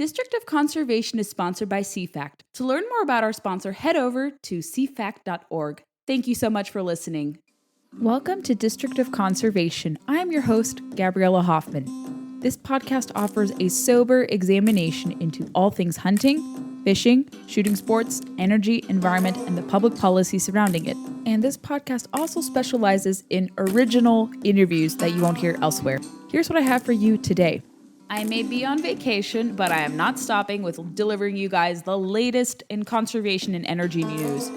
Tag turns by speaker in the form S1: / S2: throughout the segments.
S1: District of Conservation is sponsored by CFACT. To learn more about our sponsor, head over to cfact.org. Thank you so much for listening. Welcome to District of Conservation. I am your host, Gabriella Hoffman. This podcast offers a sober examination into all things hunting, fishing, shooting sports, energy, environment, and the public policy surrounding it. And this podcast also specializes in original interviews that you won't hear elsewhere. Here's what I have for you today. I may be on vacation, but I am not stopping with delivering you guys the latest in conservation and energy news.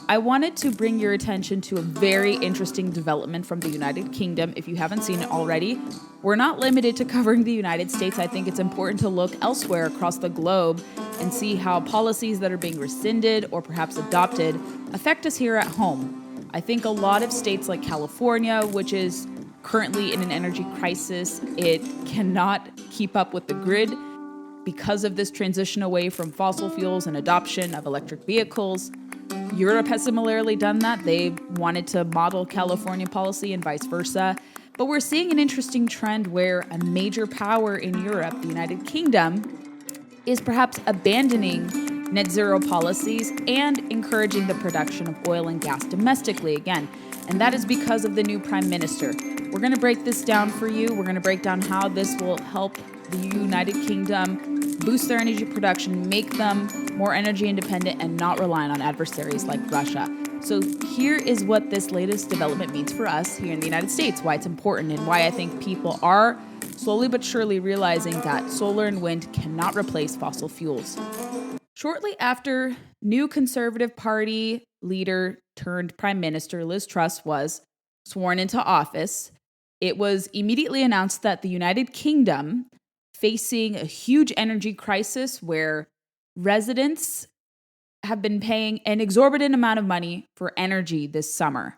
S1: I wanted to bring your attention to a very interesting development from the United Kingdom. If you haven't seen it already, we're not limited to covering the United States. I think it's important to look elsewhere across the globe and see how policies that are being rescinded or perhaps adopted affect us here at home. I think a lot of states like California, which is currently in an energy crisis, it cannot keep up with the grid because of this transition away from fossil fuels and adoption of electric vehicles. Europe has similarly done that. They wanted to model California policy and vice versa. But we're seeing an interesting trend where a major power in Europe, the United Kingdom, is perhaps abandoning net zero policies and encouraging the production of oil and gas domestically again. And that is because of the new prime minister. We're going to break this down for you. We're going to break down how this will help the United Kingdom boost their energy production, make them more energy independent and not reliant on adversaries like Russia. So here is what this latest development means for us here in the United States, why it's important and why I think people are slowly but surely realizing that solar and wind cannot replace fossil fuels. Shortly after new Conservative Party leader turned Prime Minister Liz Truss was sworn into office, it was immediately announced that the United Kingdom, facing a huge energy crisis where residents have been paying an exorbitant amount of money for energy this summer.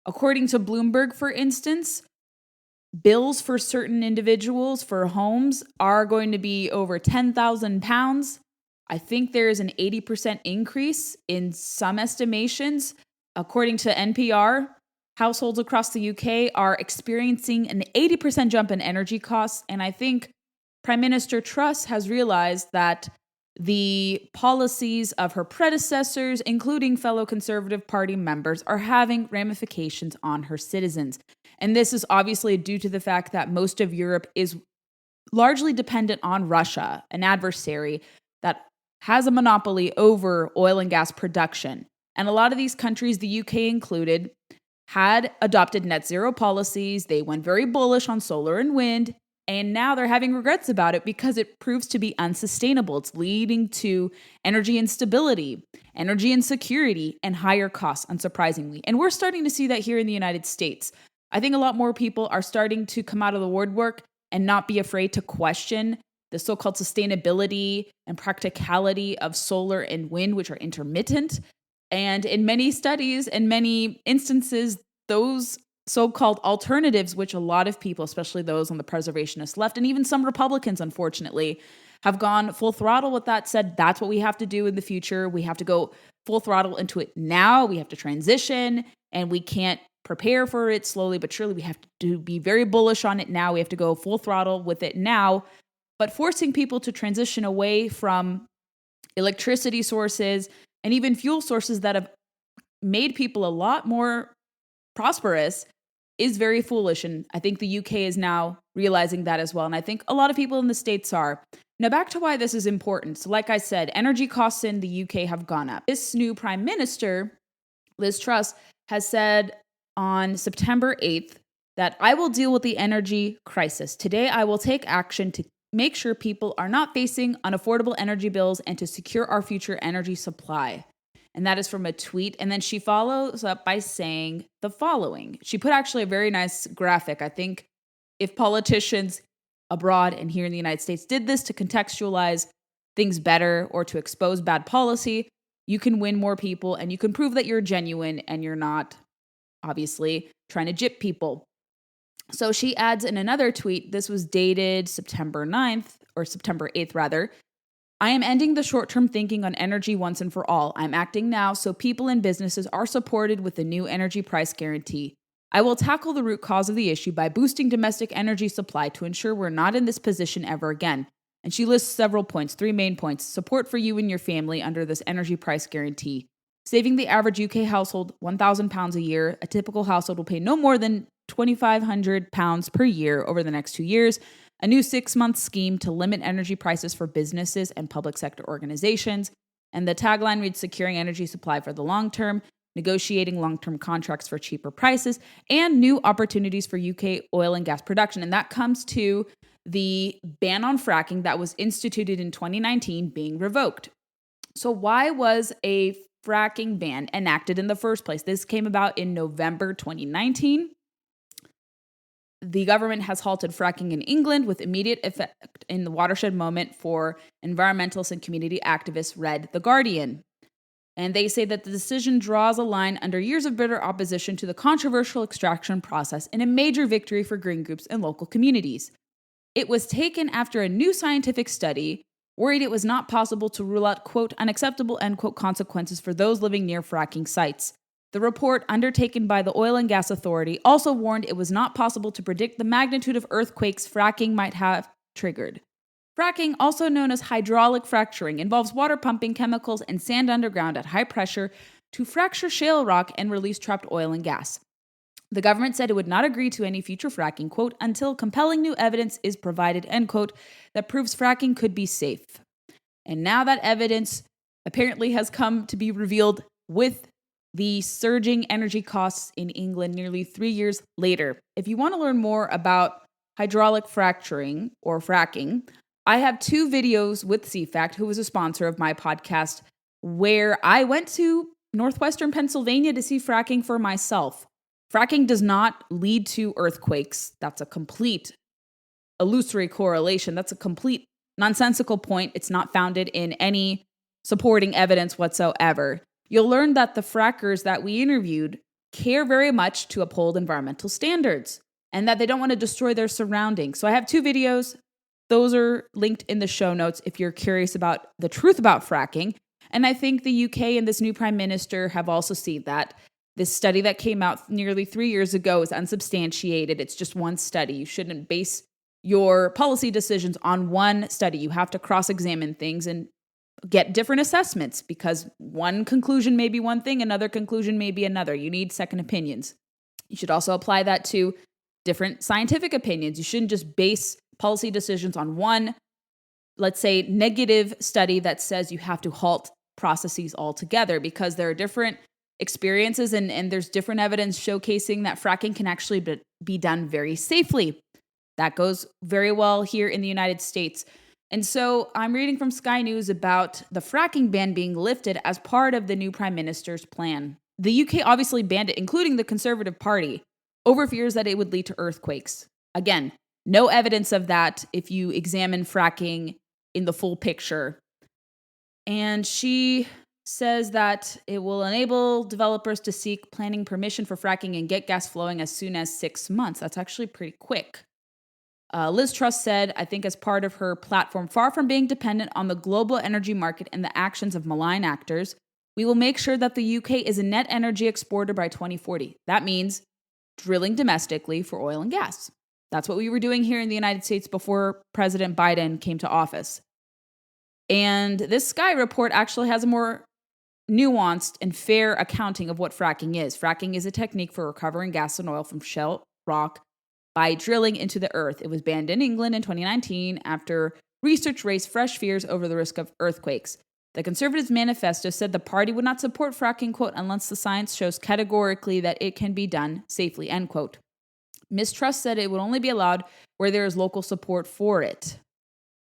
S1: According to Bloomberg, for instance, bills for certain individuals for homes are going to be over £10,000. I think there is an 80% increase in some estimations. According to NPR, households across the UK are experiencing an 80% jump in energy costs. And I think Prime Minister Truss has realized that the policies of her predecessors, including fellow Conservative Party members, are having ramifications on her citizens. And this is obviously due to the fact that most of Europe is largely dependent on Russia, an adversary that has a monopoly over oil and gas production. And a lot of these countries, the UK included, had adopted net zero policies. They went very bullish on solar and wind, and now they're having regrets about it because it proves to be unsustainable. It's leading to energy instability, energy insecurity, and higher costs, unsurprisingly. And we're starting to see that here in the United States. I think a lot more people are starting to come out of the woodwork and not be afraid to question the so-called sustainability and practicality of solar and wind, which are intermittent. And in many studies and many instances, those so-called alternatives, which a lot of people, especially those on the preservationist left, and even some Republicans, unfortunately, have gone full throttle with that, said that's what we have to do in the future. We have to go full throttle into it now. We have to transition, and we can't prepare for it slowly but surely. We have to be very bullish on it now. We have to go full throttle with it now. But forcing people to transition away from electricity sources and even fuel sources that have made people a lot more prosperous is very foolish. And I think the UK is now realizing that as well. And I think a lot of people in the States are. Now back to why this is important. So like I said, energy costs in the UK have gone up. This new prime minister, Liz Truss, has said on September 8th that I will deal with the energy crisis. Today, I will take action to make sure people are not facing unaffordable energy bills and to secure our future energy supply. And that is from a tweet. And then she follows up by saying the following. She put actually a very nice graphic. I think if politicians abroad and here in the United States did this to contextualize things better or to expose bad policy, you can win more people and you can prove that you're genuine and you're not, obviously, trying to gyp people. So she adds in another tweet, this was dated September 9th, or September 8th rather, I am ending the short-term thinking on energy once and for all. I'm acting now so people and businesses are supported with the new energy price guarantee. I will tackle the root cause of the issue by boosting domestic energy supply to ensure we're not in this position ever again. And she lists several points, three main points: support for you and your family under this energy price guarantee, saving the average UK household £1,000 a year. A typical household will pay no more than £2,500 per year over the next 2 years. A new 6-month scheme to limit energy prices for businesses and public sector organizations. And the tagline reads, securing energy supply for the long term, negotiating long-term contracts for cheaper prices, and new opportunities for UK oil and gas production. And that comes to the ban on fracking that was instituted in 2019 being revoked. So why was a fracking ban enacted in the first place? This came about in November 2019. The government has halted fracking in England with immediate effect in the watershed moment for environmentalists and community activists, read The Guardian. And they say that the decision draws a line under years of bitter opposition to the controversial extraction process and a major victory for green groups and local communities. It was taken after a new scientific study worried it was not possible to rule out, quote, unacceptable, end quote, consequences for those living near fracking sites. The report, undertaken by the Oil and Gas Authority, also warned it was not possible to predict the magnitude of earthquakes fracking might have triggered. Fracking, also known as hydraulic fracturing, involves water pumping chemicals and sand underground at high pressure to fracture shale rock and release trapped oil and gas. The government said it would not agree to any future fracking, quote, until compelling new evidence is provided, end quote, that proves fracking could be safe. And now that evidence apparently has come to be revealed with the surging energy costs in England nearly 3 years later. If you want to learn more about hydraulic fracturing or fracking, I have 2 videos with CFACT, who is a sponsor of my podcast, where I went to northwestern Pennsylvania to see fracking for myself. Fracking does not lead to earthquakes. That's a complete illusory correlation. That's a complete nonsensical point. It's not founded in any supporting evidence whatsoever. You'll learn that the frackers that we interviewed care very much to uphold environmental standards and that they don't want to destroy their surroundings. So I have 2 videos. Those are linked in the show notes if you're curious about the truth about fracking. And I think the UK and this new prime minister have also seen that. This study that came out nearly 3 years ago is unsubstantiated. It's just one study. You shouldn't base your policy decisions on one study. You have to cross-examine things and get different assessments, because one conclusion may be one thing, another conclusion may be another. You need second opinions. You should also apply that to different scientific opinions. You shouldn't just base policy decisions on one, let's say, negative study that says you have to halt processes altogether, because there are different experiences and there's different evidence showcasing that fracking can actually be done very safely. That goes very well here in the United States. And so I'm reading from Sky News about the fracking ban being lifted as part of the new prime minister's plan. The UK obviously banned it, including the Conservative Party, over fears that it would lead to earthquakes. Again, no evidence of that if you examine fracking in the full picture. And she says that it will enable developers to seek planning permission for fracking and get gas flowing as soon as 6 months. That's actually pretty quick. Liz Truss said, I think as part of her platform, far from being dependent on the global energy market and the actions of malign actors, we will make sure that the UK is a net energy exporter by 2040. That means drilling domestically for oil and gas. That's what we were doing here in the United States before President Biden came to office. And this Sky report actually has a more nuanced and fair accounting of what fracking is. Fracking is a technique for recovering gas and oil from shale rock by drilling into the earth. It was banned in England in 2019 after research raised fresh fears over the risk of earthquakes. The Conservatives' manifesto said the party would not support fracking, quote, unless the science shows categorically that it can be done safely, end quote. Ms. Truss said it would only be allowed where there is local support for it.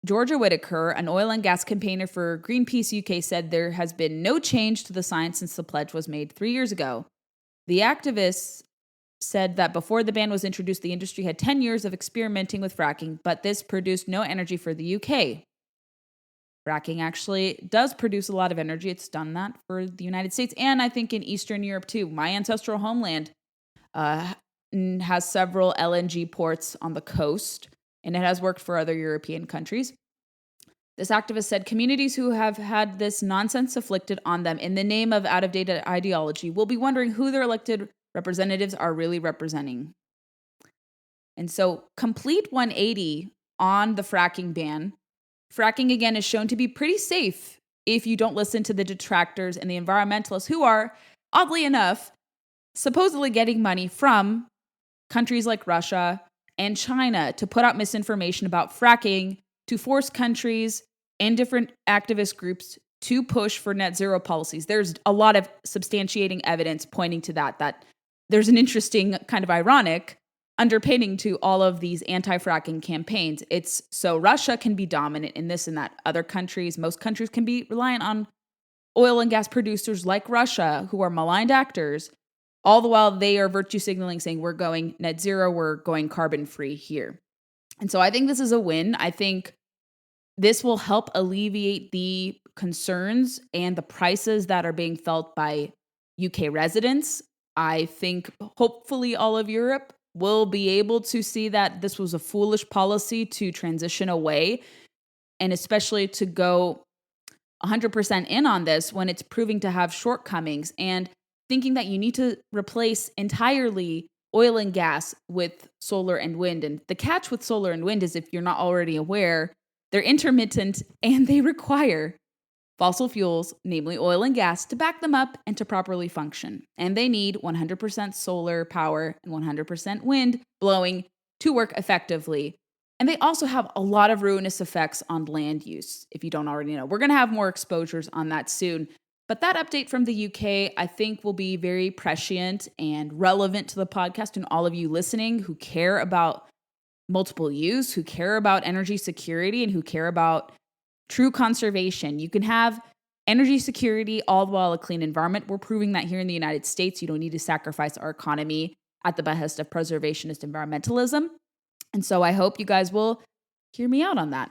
S1: Georgia Whitaker, an oil and gas campaigner for Greenpeace UK, said there has been no change to the science since the pledge was made 3 years ago. The activists said that before the ban was introduced, the industry had 10 years of experimenting with fracking, but this produced no energy for the UK. Fracking actually does produce a lot of energy. It's done that for the United States, and I think in Eastern Europe too. My ancestral homeland has several LNG ports on the coast, and it has worked for other European countries. This activist said communities who have had this nonsense afflicted on them in the name of out-of-date ideology will be wondering who their elected representatives are really representing. And so, complete 180 on the fracking ban. Fracking, again, is shown to be pretty safe if you don't listen to the detractors and the environmentalists who are, oddly enough, supposedly getting money from countries like Russia and China to put out misinformation about fracking to force countries and different activist groups to push for net zero policies. There's a lot of substantiating evidence pointing to that there's an interesting kind of ironic underpinning to all of these anti-fracking campaigns. It's so Russia can be dominant in this and that. Other countries, most countries can be reliant on oil and gas producers like Russia, who are maligned actors, all the while they are virtue signaling, saying we're going net zero, we're going carbon free here. And so I think this is a win. I think this will help alleviate the concerns and the prices that are being felt by UK residents. I think hopefully all of Europe will be able to see that this was a foolish policy to transition away, and especially to go 100% in on this when it's proving to have shortcomings, and thinking that you need to replace entirely oil and gas with solar and wind. And the catch with solar and wind is, if you're not already aware, they're intermittent and they require fossil fuels, namely oil and gas, to back them up and to properly function. And they need 100% solar power and 100% wind blowing to work effectively. And they also have a lot of ruinous effects on land use, if you don't already know. We're going to have more exposures on that soon. But that update from the UK, I think, will be very prescient and relevant to the podcast and all of you listening who care about multiple use, who care about energy security, and who care about true conservation. You can have energy security all while a clean environment. We're proving that here in the United States. You don't need to sacrifice our economy at the behest of preservationist environmentalism. And so I hope you guys will hear me out on that.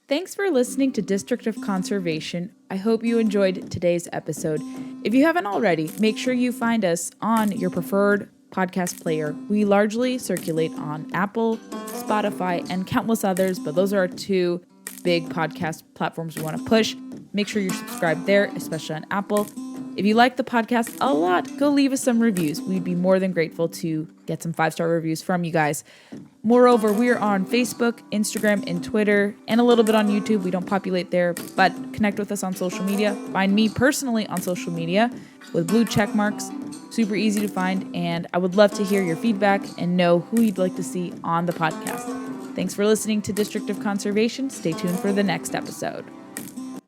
S1: Thanks for listening to District of Conservation. I hope you enjoyed today's episode. If you haven't already, make sure you find us on your preferred podcast player. We largely circulate on Apple, Spotify, and countless others, but those are our two big podcast platforms we want to push. Make sure you're subscribed there, especially on Apple. If you like the podcast a lot, go leave us some reviews. We'd be more than grateful to get some 5-star reviews from you guys. Moreover, we are on Facebook, Instagram, and Twitter, and a little bit on YouTube. We don't populate there, but connect with us on social media. Find me personally on social media with blue check marks. Super easy to find, and I would love to hear your feedback and know who you'd like to see on the podcast. Thanks for listening to District of Conservation. Stay tuned for the next episode.